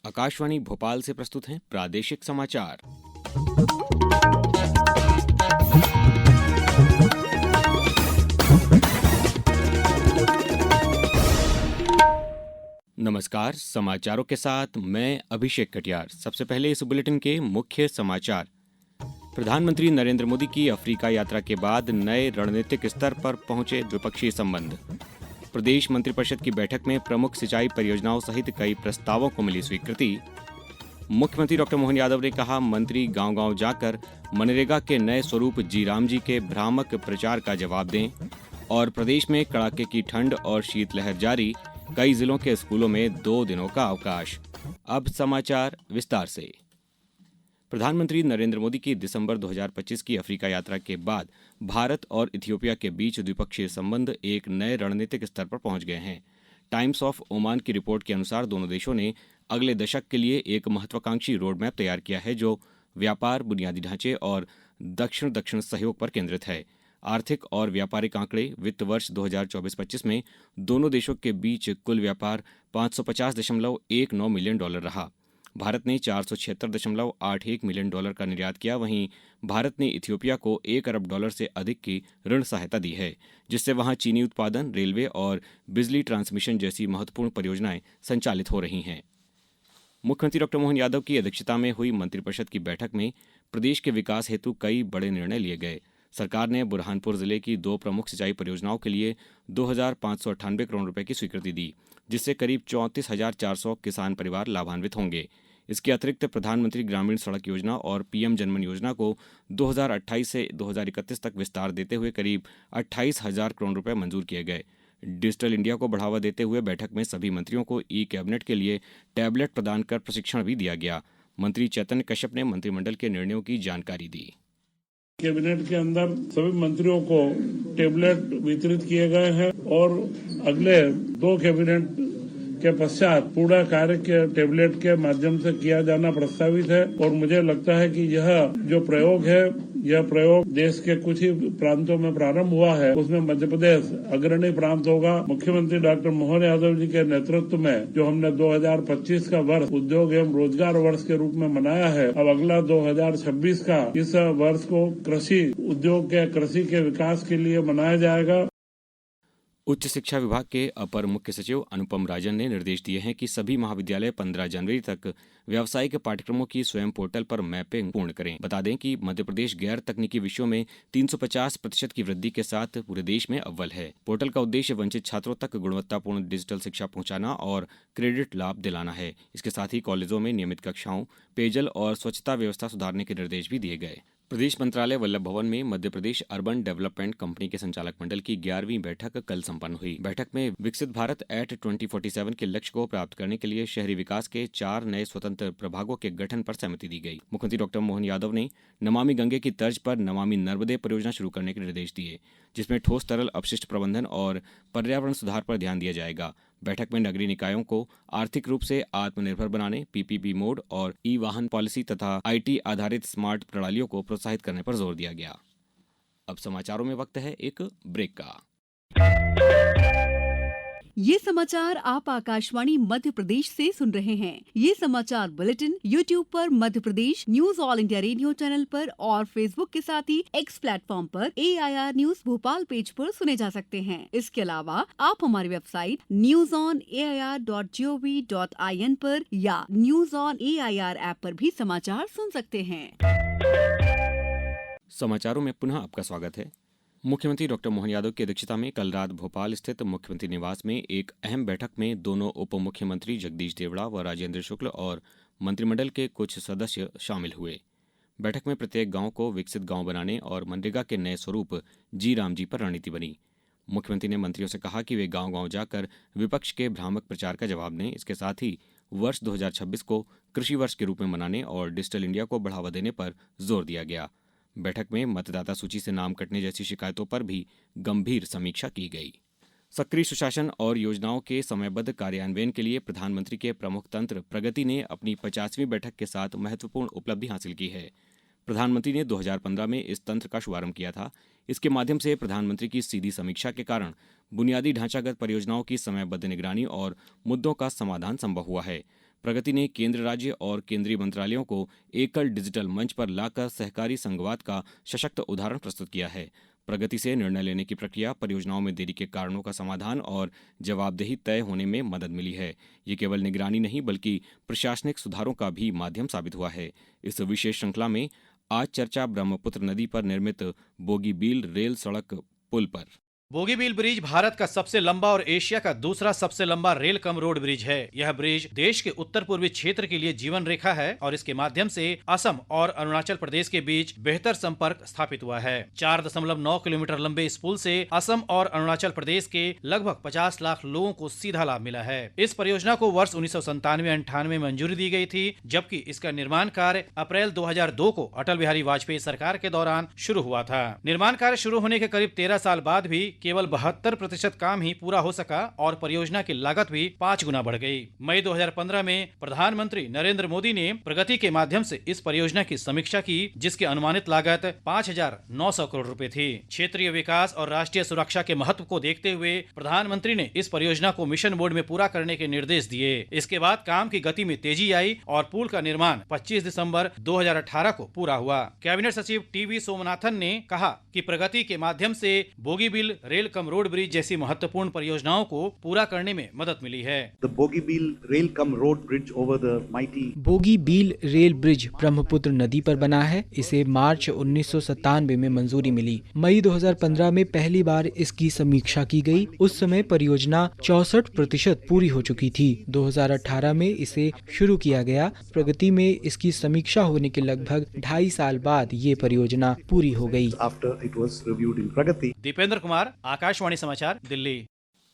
आकाशवाणी भोपाल से प्रस्तुत हैं प्रादेशिक समाचार। नमस्कार, समाचारों के साथ मैं अभिषेक कटियार। सबसे पहले इस बुलेटिन के मुख्य समाचार। प्रधानमंत्री नरेंद्र मोदी की अफ्रीका यात्रा के बाद नए रणनीतिक स्तर पर पहुंचे द्विपक्षीय संबंध। प्रदेश मंत्रिपरिषद की बैठक में प्रमुख सिंचाई परियोजनाओं सहित कई प्रस्तावों को मिली स्वीकृति। मुख्यमंत्री डॉक्टर मोहन यादव ने कहा, मंत्री गांव-गांव जाकर मनरेगा के नए स्वरूप जी राम जी के भ्रामक प्रचार का जवाब दें। और प्रदेश में कड़ाके की ठंड और शीतलहर जारी, कई जिलों के स्कूलों में 2 दिनों का अवकाश। अब समाचार विस्तार से। प्रधानमंत्री नरेंद्र मोदी की दिसंबर 2025 की अफ्रीका यात्रा के बाद भारत और इथियोपिया के बीच द्विपक्षीय संबंध एक नए रणनीतिक स्तर पर पहुंच गए हैं। टाइम्स ऑफ ओमान की रिपोर्ट के अनुसार दोनों देशों ने अगले दशक के लिए एक महत्वाकांक्षी रोड मैप तैयार किया है, जो व्यापार, बुनियादी ढांचे और दक्षिण-दक्षिण सहयोग पर केंद्रित है। आर्थिक और व्यापारिक आंकड़े वित्त वर्ष 2024-25 में दोनों देशों के बीच कुल व्यापार $550.19 मिलियन रहा। भारत ने $476.81 मिलियन का निर्यात किया। वहीं भारत ने इथियोपिया को $1 अरब से अधिक की ऋण सहायता दी है, जिससे वहां चीनी उत्पादन, रेलवे और बिजली ट्रांसमिशन जैसी महत्वपूर्ण परियोजनाएं संचालित हो रही हैं। मुख्यमंत्री डॉक्टर मोहन यादव की अध्यक्षता में हुई मंत्रिपरिषद की बैठक में प्रदेश के विकास हेतु कई बड़े निर्णय लिए गए। सरकार ने बुरहानपुर जिले की 2 प्रमुख सिंचाई परियोजनाओं के लिए 2,598 करोड़ रुपए की स्वीकृति दी, जिससे करीब 34,400 किसान परिवार लाभान्वित होंगे। इसके अतिरिक्त प्रधानमंत्री ग्रामीण सड़क योजना और पीएम जनमन योजना को 2028 से 2031 तक विस्तार देते हुए करीब 28,000 करोड़ रुपए मंजूर किए गए। डिजिटल इंडिया को बढ़ावा देते हुए बैठक में सभी मंत्रियों को ई कैबिनेट के लिए टैबलेट प्रदान कर प्रशिक्षण भी दिया गया। मंत्री चैतन्य कश्यप ने मंत्रिमंडल के निर्णयों की जानकारी दी। कैबिनेट के अंदर सभी मंत्रियों को टैबलेट वितरित किए गए हैं और अगले 2 कैबिनेट के पश्चात पूरा कार्य के टैबलेट के माध्यम से किया जाना प्रस्तावित है। और मुझे लगता है कि यह जो प्रयोग है, यह प्रयोग देश के कुछ ही प्रांतों में प्रारंभ हुआ है, उसमें मध्य प्रदेश अग्रणी प्रांत होगा। मुख्यमंत्री डॉक्टर मोहन यादव जी के नेतृत्व में जो हमने 2025 का वर्ष उद्योग एवं रोजगार वर्ष के रूप में मनाया है, अब अगला 2026 का इस वर्ष को कृषि उद्योग के, कृषि के विकास के लिए मनाया जाएगा। उच्च शिक्षा विभाग के अपर मुख्य सचिव अनुपम राजन ने निर्देश दिए हैं कि सभी महाविद्यालय 15 जनवरी तक व्यावसायिक पाठ्यक्रमों की स्वयं पोर्टल पर मैपिंग पूर्ण करें। बता दें कि मध्य प्रदेश गैर तकनीकी विषयों में 350% की वृद्धि के साथ पूरे देश में अव्वल है। पोर्टल का उद्देश्य वंचित छात्रों तक गुणवत्तापूर्ण डिजिटल शिक्षा पहुंचाना और क्रेडिट लाभ दिलाना है। इसके साथ ही कॉलेजों में नियमित कक्षाओं, पेयजल और स्वच्छता व्यवस्था सुधारने के निर्देश भी दिए गए। प्रदेश मंत्रालय वल्लभ भवन में Madhya Pradesh urban development company के संचालक मंडल की 11वीं बैठक कल संपन्न हुई। बैठक में विकसित भारत एट 2047 के लक्ष्य को प्राप्त करने के लिए शहरी विकास के 4 नए स्वतंत्र प्रभागों के गठन पर सहमति दी गई। मुख्यमंत्री डॉक्टर मोहन यादव ने नमामि गंगे की तर्ज पर नमामि नर्मदे परियोजना शुरू करने के निर्देश दिए, जिसमें ठोस तरल अपशिष्ट प्रबंधन और पर्यावरण सुधार पर ध्यान दिया जाएगा। बैठक में नगरीय निकायों को आर्थिक रूप से आत्मनिर्भर बनाने, पीपीपी मोड और ई वाहन पॉलिसी तथा आईटी आधारित स्मार्ट प्रणालियों को प्रोत्साहित करने पर जोर दिया गया। अब समाचारों में वक्त है एक ब्रेक का। ये समाचार आप आकाशवाणी मध्य प्रदेश से सुन रहे हैं। ये समाचार बुलेटिन YouTube पर Madhya Pradesh news All India Radio channel पर और Facebook के साथ ही X प्लेटफॉर्म पर AIR न्यूज भोपाल पेज पर सुने जा सकते हैं। इसके अलावा आप हमारी वेबसाइट newsonair.gov.in पर या न्यूज ऑन AIR ऐप पर भी समाचार सुन सकते हैं। समाचारों में पुनः आपका स्वागत है। मुख्यमंत्री डॉक्टर मोहन यादव की अध्यक्षता में कल रात भोपाल स्थित मुख्यमंत्री निवास में एक अहम बैठक में दोनों उप मुख्यमंत्री जगदीश देवड़ा व राजेंद्र शुक्ल और मंत्रिमंडल के कुछ सदस्य शामिल हुए। बैठक में प्रत्येक गांव को विकसित गांव बनाने और मनरेगा के नए स्वरूप जी राम जी पर रणनीति बनी। मुख्यमंत्री ने मंत्रियों से कहा कि वे गांव-गांव जाकर विपक्ष के भ्रामक प्रचार का जवाब दें। इसके साथ ही वर्ष 2026 को कृषि वर्ष के रूप में मनाने और डिजिटल इंडिया को बढ़ावा देने पर जोर दिया गया। बैठक में मतदाता सूची से नाम कटने जैसी शिकायतों पर भी गंभीर समीक्षा की गई। सक्रिय सुशासन और योजनाओं के समयबद्ध कार्यान्वयन के लिए प्रधानमंत्री के प्रमुख तंत्र प्रगति ने अपनी 50वीं बैठक के साथ महत्वपूर्ण उपलब्धि हासिल की है। प्रधानमंत्री ने 2015 में इस तंत्र का शुभारंभ किया था। इसके माध्यम से प्रधानमंत्री की सीधी समीक्षा के कारण बुनियादी ढांचागत परियोजनाओं की समयबद्ध निगरानी और मुद्दों का समाधान संभव हुआ है। प्रगति ने केंद्र, राज्य और केंद्रीय मंत्रालयों को एकल डिजिटल मंच पर लाकर सहकारी संघवाद का सशक्त उदाहरण प्रस्तुत किया है। प्रगति से निर्णय लेने की प्रक्रिया, परियोजनाओं में देरी के कारणों का समाधान और जवाबदेही तय होने में मदद मिली है। ये केवल निगरानी नहीं बल्कि प्रशासनिक सुधारों का भी माध्यम साबित हुआ है। इस विशेष श्रृंखला में आज चर्चा ब्रह्मपुत्र नदी पर निर्मित बोगीबील रेल सड़क पुल पर। बोगीबील ब्रिज भारत का सबसे लंबा और एशिया का दूसरा सबसे लंबा रेल कम रोड ब्रिज है। यह ब्रिज देश के उत्तर पूर्वी क्षेत्र के लिए जीवन रेखा है और इसके माध्यम से असम और अरुणाचल प्रदेश के बीच बेहतर संपर्क स्थापित हुआ है। 4.9 किलोमीटर लंबे इस पुल से असम और अरुणाचल प्रदेश के लगभग 50 लाख लोगों को सीधा लाभ मिला है। इस परियोजना को वर्ष 1997-98 में मंजूरी दी गई थी, जबकि इसका निर्माण कार्य अप्रैल 2002 को अटल बिहारी वाजपेयी सरकार के दौरान शुरू हुआ था। निर्माण कार्य शुरू होने के करीब 13 साल बाद भी केवल 72% काम ही पूरा हो सका और परियोजना की लागत भी 5 गुना बढ़ गई। मई 2015 में प्रधानमंत्री नरेंद्र मोदी ने प्रगति के माध्यम से इस परियोजना की समीक्षा की, जिसकी अनुमानित लागत 5,900 करोड़ रुपए थी। क्षेत्रीय विकास और राष्ट्रीय सुरक्षा के महत्व को देखते हुए प्रधानमंत्री ने इस परियोजना को मिशन मोड में पूरा करने के निर्देश दिए। इसके बाद काम की गति में तेजी आई और पुल का निर्माण 25 दिसंबर 2018 को पूरा हुआ। कैबिनेट सचिव टीवी सोमनाथन ने कहा कि प्रगति के माध्यम से Bogibeel rail cum road bridge जैसी महत्वपूर्ण परियोजनाओं को पूरा करने में मदद मिली है। बोगीबील रेल ब्रिज ब्रह्मपुत्र नदी पर बना है। इसे मार्च 1997 में मंजूरी मिली। मई 2015 में पहली बार इसकी समीक्षा की गई। उस समय परियोजना 64% पूरी हो चुकी थी। 2018 में इसे शुरू किया गया। प्रगति में इसकी समीक्षा होने के लगभग 2.5 साल बाद ये परियोजना पूरी हो गई। दीपेंद्र कुमार, आकाशवाणी समाचार, दिल्ली।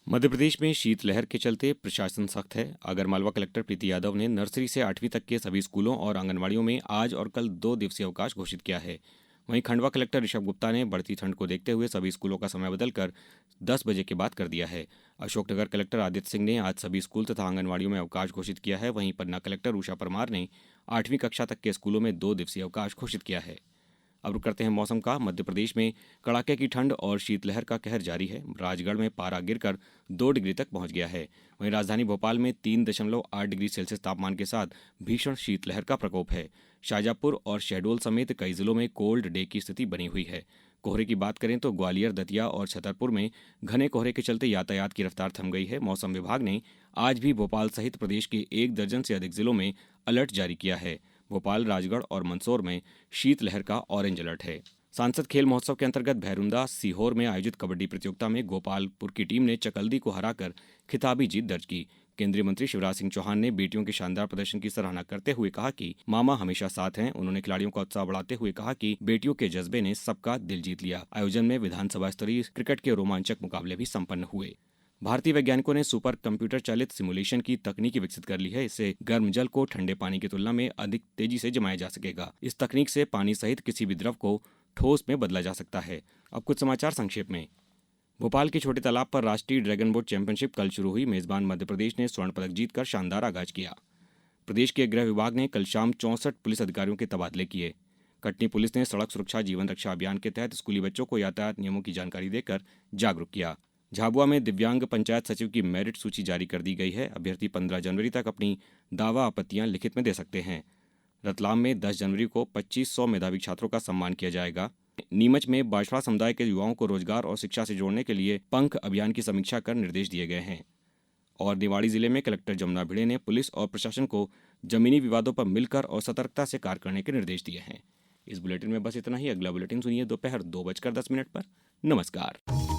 मध्य प्रदेश में शीतलहर के चलते प्रशासन सख्त है। आगरमालवा कलेक्टर प्रीति यादव ने नर्सरी से 8वीं तक के सभी स्कूलों और आंगनबाड़ियों में आज और कल 2 दिवसीय अवकाश घोषित किया है। वहीं खंडवा कलेक्टर ऋषभ गुप्ता ने बढ़ती ठंड को देखते हुए सभी स्कूलों का समय बदलकर 10 बजे के बाद कर दिया है। अशोकनगर कलेक्टर आदित्य सिंह ने आज सभी स्कूल तथा आंगनबाड़ियों में अवकाश घोषित किया है। वहीं पन्ना कलेक्टर उषा परमार ने 8वीं कक्षा तक के स्कूलों में 2 दिवसीय अवकाश घोषित किया है। अब रुक करते हैं मौसम का। मध्य प्रदेश में कड़ाके की ठंड और शीतलहर का कहर जारी है। राजगढ़ में पारा गिरकर 2 डिग्री तक पहुंच गया है। वहीं राजधानी भोपाल में 3.8 डिग्री सेल्सियस तापमान के साथ भीषण शीतलहर का प्रकोप है। शाजापुर और शहडोल समेत कई जिलों में कोल्ड डे की स्थिति बनी हुई है। कोहरे की बात करें तो ग्वालियर, दतिया और छतरपुर में घने कोहरे के चलते यातायात की रफ्तार थम गई है। मौसम विभाग ने आज भी भोपाल सहित प्रदेश के 1 दर्जन से अधिक जिलों में अलर्ट जारी किया है। भोपाल, राजगढ़ और मंदसौर में शीतलहर का ऑरेंज अलर्ट है। सांसद खेल महोत्सव के अंतर्गत भैरुंदा सीहोर में आयोजित कबड्डी प्रतियोगिता में गोपालपुर की टीम ने चकल्दी को हराकर खिताबी जीत दर्ज की। केंद्रीय मंत्री शिवराज सिंह चौहान ने बेटियों के शानदार प्रदर्शन की सराहना करते हुए कहा कि मामा हमेशा साथ हैं। उन्होंने खिलाड़ियों का उत्साह बढ़ाते हुए कहा कि बेटियों के जज्बे ने सबका दिल जीत लिया। आयोजन में विधानसभा स्तरीय क्रिकेट के रोमांचक मुकाबले भी संपन्न हुए। भारतीय वैज्ञानिकों ने सुपर कंप्यूटर चालित सिमुलेशन की तकनीक विकसित कर ली है। इससे गर्म जल को ठंडे पानी की तुलना में अधिक तेजी से जमाया जा सकेगा। इस तकनीक से पानी सहित किसी भी द्रव को ठोस में बदला जा सकता है। अब कुछ समाचार संक्षेप में। भोपाल के छोटे तालाब पर राष्ट्रीय ड्रैगन बोट चैंपियनशिप कल शुरू हुई। मेजबान मध्य प्रदेश ने स्वर्ण पदक जीतकर शानदार आगाज किया। प्रदेश के गृह विभाग ने कल शाम 64 पुलिस अधिकारियों के तबादले किए। कटनी पुलिस ने सड़क सुरक्षा जीवन रक्षा अभियान के तहत स्कूली बच्चों को यातायात नियमों की जानकारी देकर जागरूक किया। झाबुआ में दिव्यांग पंचायत सचिव की मेरिट सूची जारी कर दी गई है। अभ्यर्थी 15 जनवरी तक अपनी दावा आपत्तियां लिखित में दे सकते हैं। रतलाम में 10 जनवरी को 2500 मेधावी छात्रों का सम्मान किया जाएगा। नीमच में बाजवा समुदाय के युवाओं को रोजगार और शिक्षा से जोड़ने के लिए पंख अभियान की समीक्षा कर निर्देश दिए गए हैं। और निवाड़ी जिले में कलेक्टर जमुना भिड़े ने पुलिस और प्रशासन को जमीनी विवादों पर मिलकर और सतर्कता से कार्य करने के निर्देश दिए हैं। इस बुलेटिन में बस इतना ही। अगला बुलेटिन सुनिए दोपहर 2:10 पर। नमस्कार।